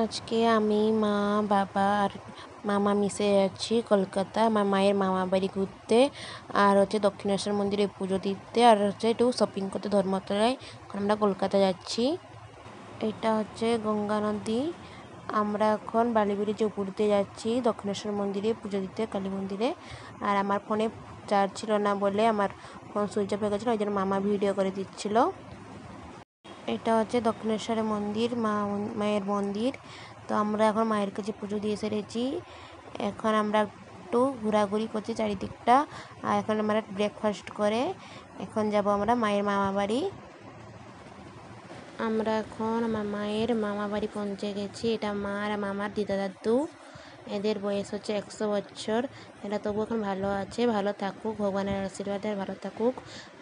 আজকে আমি মা বাবা আর মামা মিশে যাচ্ছি কলকাতা আমার মায়ের মামা বাড়ি ঘুরতে, আর হচ্ছে দক্ষিণেশ্বর মন্দিরে পুজো দিতে, আর হচ্ছে একটু শপিং করতে ধর্মতলায়। এখন আমরা কলকাতা যাচ্ছি। এটা হচ্ছে গঙ্গা নদী। আমরা এখন বালিবিড়ির উপর দিয়ে যাচ্ছি দক্ষিণেশ্বর মন্দিরে পুজো দিতে, কালী মন্দিরে। আর আমার ফোনে চার্জ ছিল না বলে আমার ফোন সুইচ অফ হয়ে গেছিলো, ওই জন্য মামা ভিডিও করে দিচ্ছিল। এটা হচ্ছে দক্ষিণেশ্বরের মন্দির, মায়ের মন্দির। তো আমরা এখন মায়ের কাছে পুজো দিয়ে সেরেছি। এখন আমরা একটু ঘোরাঘুরি করছি চারিদিকটা, আর এখন আমরা ব্রেকফাস্ট করে এখন যাব আমরা মায়ের মামা বাড়ি। আমরা এখন আমার মায়ের মামা বাড়ি পৌঁছে গেছি। এটা মা আর মামার দিদা দাদু, এদের বয়স হচ্ছে 100 বছর। এরা তবু এখন ভালো আছে, ভালো থাকুক, ভগবানের আশীর্বাদে ভালো থাকুক।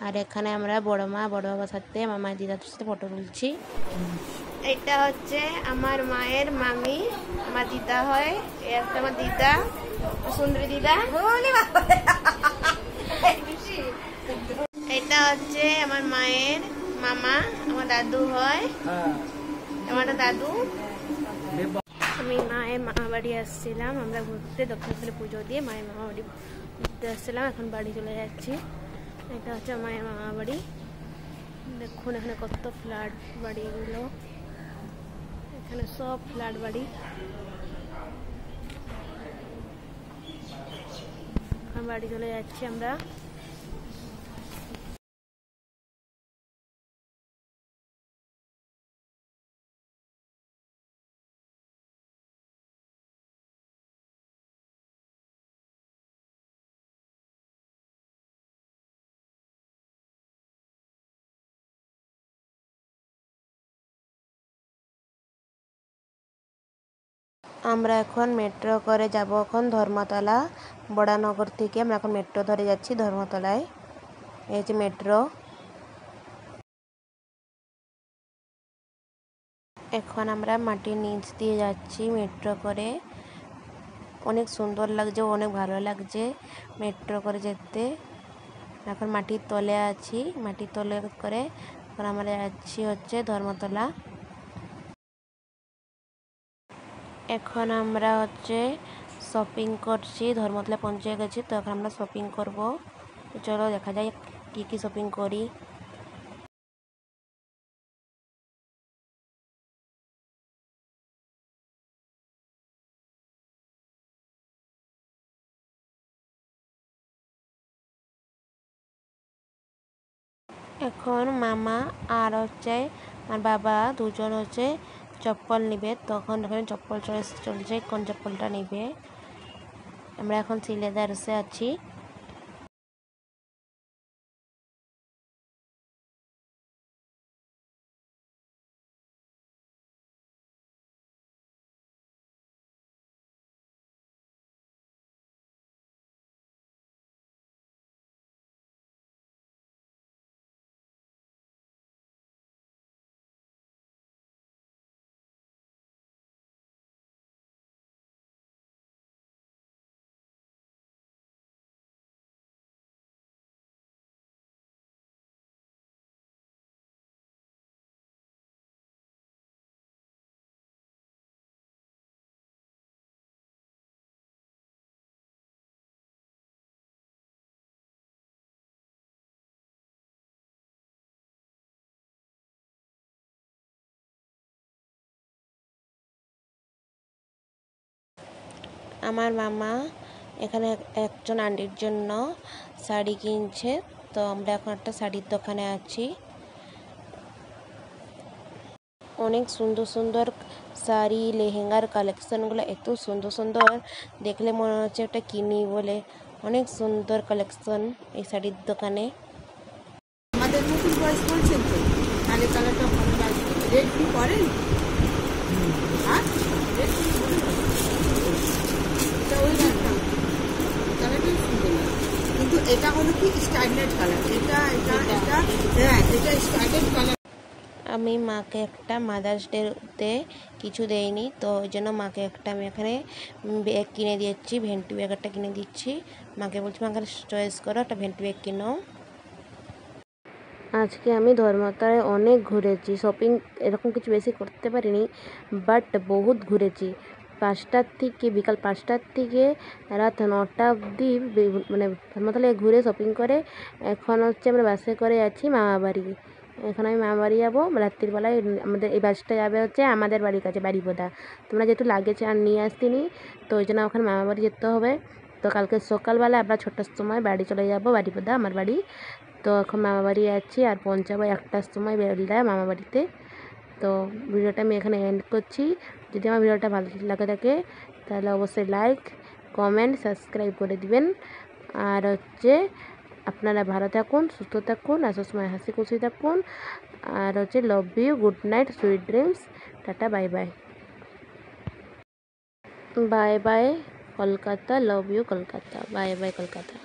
আর এখানে আমরা বড় মা বড় বাবার সাথে মামার দিদার সাথে ফটো তুলছি। এটা হচ্ছে আমার মায়ের মামি, আমার দিদা হয়। একটা আমার দিদা, সুন্দরী দিদা। এটা হচ্ছে আমার মায়ের মামা, আমার দাদু হয়, আমার দাদু। আমি মায়ের মামা বাড়ি আসছিলাম, আমরা ঘুরতে দক্ষিণেশ্বরে পুজো দিয়ে মায়ের মামা বাড়ি ঘুরতে আসছিলাম, এখন বাড়ি চলে যাচ্ছি। এটা হচ্ছে মায়ের মামা বাড়ি। দেখুন এখানে কত ফ্ল্যাট বাড়িগুলো, এখানে সব ফ্ল্যাট বাড়ি। এখন বাড়ি চলে যাচ্ছি আমরা। আমরা এখন মেট্রো করে যাব এখন ধর্মতলা। বড়ানগর থেকে আমরা এখন মেট্রো ধরে যাচ্ছি ধর্মতলায়। এই যে মেট্রো। এখন আমরা মাটির নিচ দিয়ে যাচ্ছি মেট্রো করে। অনেক সুন্দর লাগছে, অনেক ভালো লাগছে মেট্রো করে যেতে। এখন মাটির তলে আছি, মাটির তলে করে এখন আমরা যাচ্ছি হচ্ছে ধর্মতলা। এখন আমরা হচ্ছে শপিং করছি, ধর্মতলা পৌঁছে গেছি। তো এখন আমরা শপিং করব, চলো দেখা যায় কি কি শপিং করি। এখন মামা আর হচ্ছে আমার বাবা দুজন হচ্ছে চপ্পল নিবে, তখন ওখানে চপ্পল চলছে কোন চপ্পলটা নিবে। আমরা এখন সিলেদার্সে আছি। আমার মামা এখানে একজন আন্টির জন্য শাড়ি কিনছে। তো আমরা এখন একটা শাড়ির দোকানে আছি। অনেক সুন্দর সুন্দর শাড়ি, লেহেঙ্গার কালেকশনগুলো এত সুন্দর সুন্দর, দেখলে মনে হচ্ছে একটা কিনি বলে। অনেক সুন্দর কালেকশন এই শাড়ির দোকানে। আমাদের নতুন বয়স বলছেন তো, তাহলে কালারটা ভালো লাগবে। রেড কি করেন? হ্যাঁ, এটা ওই রাখতাম, কালারটাই সুন্দর লাগে। কিন্তু এটা হলো কি স্ট্যান্ডার্ড কালার, এটা এটা এটা হ্যাঁ, এটা স্ট্যান্ডার্ড কালার। আমি মাকে একটা মাদার্স ডেতে কিছু দেইনি, তো ওই জন্য মাকে একটা আমি এখানে ব্যাগ কিনে দিয়েছি, ভেন্টি ব্যাগ একটা কিনে দিচ্ছি। মাকে বলছি মাকে চয়েস করো একটা ভেন্টি ব্যাগ কিনো। আজকে আমি ধর্মতলায় অনেক ঘুরেছি, শপিং এরকম কিছু বেশি করতে পারিনি, বাট বহুত ঘুরেছি। বিকাল 5টার থেকে রাত 9টা অবধি মানে ধর্মতলায় ঘুরে শপিং করে এখন হচ্ছে আমরা বাসে করে যাচ্ছি মামাবাড়ি। এখন আমি মামাবাড়ি যাবো রাত্রিবেলায়। আমাদের এই বাসটা যাবে হচ্ছে আমাদের বাড়ির কাছে, বাড়িবোদা। তোমরা যেহেতু লাগেজ আর নিয়ে আসতিনি, তো ওই জন্য ওখানে মামাবাড়ি যেতে হবে। তো কালকে সকালবেলা আমরা 6টার সময় বাড়ি চলে যাবো, বাড়িবোদা আমার বাড়ি। তো এখন মামাবাড়ি যাচ্ছি আর পৌঁছাবো 1টার সময় বেলদায় মামাবাড়িতে। তো ভিডিওটা আমি এখানে এন্ড করছি। যদি আমার ভিডিওটা ভালো লাগে থাকে তাহলে অবশ্যই লাইক, কমেন্ট, সাবস্ক্রাইব করে দিবেন। আর হচ্ছে আপনারা ভালো থাকুন, সুস্থ থাকুন, আর সবসময় হাসি খুশি থাকুন। আর হচ্ছে love you, good night, sweet dreams, tata, bye bye. Bye bye Kolkata, love you Kolkata, bye bye Kolkata.